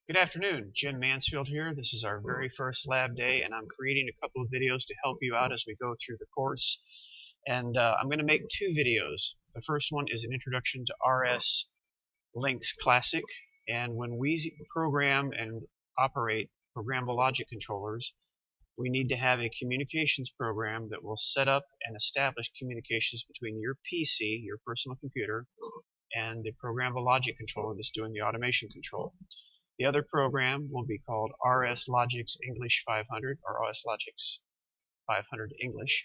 Good afternoon, Jim Mansfield here. This is our very first lab day, and I'm creating a couple of videos to help you out as we go through the course. And I'm going to make two videos. The first one is an introduction to RS Links Classic, and when we program and operate programmable logic controllers, we need to have a communications program that will set up and establish communications between your PC, your personal computer, and the programmable logic controller that's doing the automation control. The other program will be called RS Logix English 500 or RS Logix 500 English,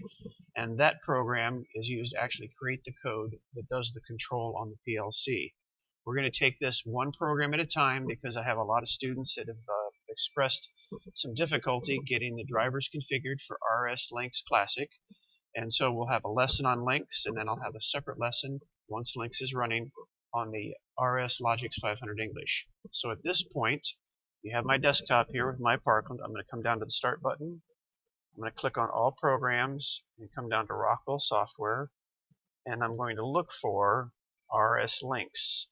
and that program is used to actually create the code that does the control on the PLC. We're going to take this one program at a time because I have a lot of students that have expressed some difficulty getting the drivers configured for RS Links Classic, and so we'll have a lesson on Links, and then I'll have a separate lesson once Links is running on the RS Logix 500 English. So at this point, you have my desktop here with my Parkland. I'm going to come down to the Start button. I'm going to click on All Programs and come down to Rockwell Software, and I'm going to look for RS Links.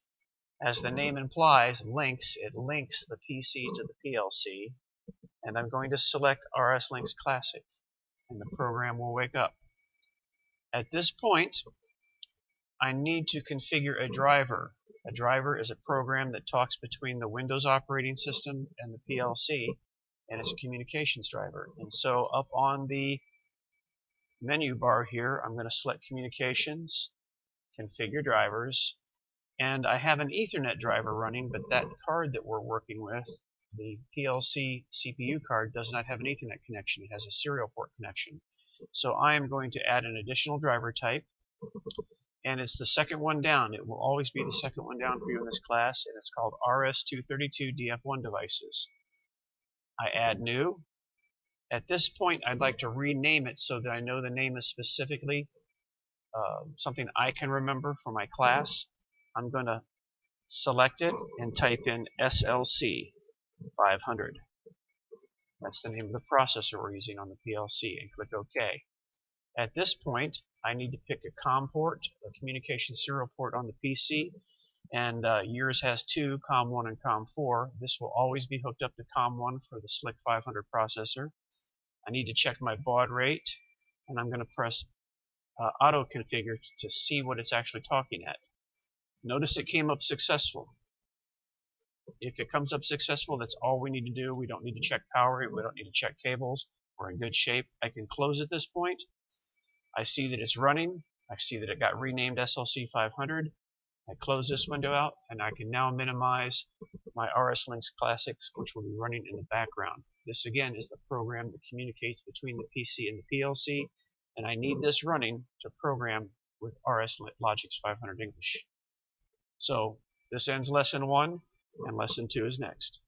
As the name implies, Links, it links the PC to the PLC, and I'm going to select RS Links Classic, and the program will wake up. At this point, I need to configure a driver. A driver is a program that talks between the Windows operating system and the PLC, and it's a communications driver. And so up on the menu bar here, I'm going to select Communications, Configure Drivers, and I have an Ethernet driver running, but that card that we're working with, the PLC CPU card, does not have an Ethernet connection. It has a serial port connection. So I am going to add an additional driver type, and it's the second one down. It will always be the second one down for you in this class, and it's called RS232DF1 devices. I add new. At this point, I'd like to rename it so that I know the name is specifically something I can remember for my class. I'm going to select it and type in SLC 500. That's the name of the processor we're using on the PLC, and click OK. At this point, I need to pick a COM port, a communication serial port on the PC, and yours has two, COM1 and COM4. This will always be hooked up to COM1 for the SLC 500 processor. I need to check my baud rate, and I'm going to press Auto Configure to see what it's actually talking at. Notice it came up successful. If it comes up successful, that's all we need to do. We don't need to check power rate. We don't need to check cables. We're in good shape. I can close at this point. I see that it's running. I see that it got renamed SLC 500. I close this window out, and I can now minimize my RS Links Classics, which will be running in the background. This again is the program that communicates between the PC and the PLC, and I need this running to program with RS Logix 500 English. So this ends lesson 1, and lesson 2 is next.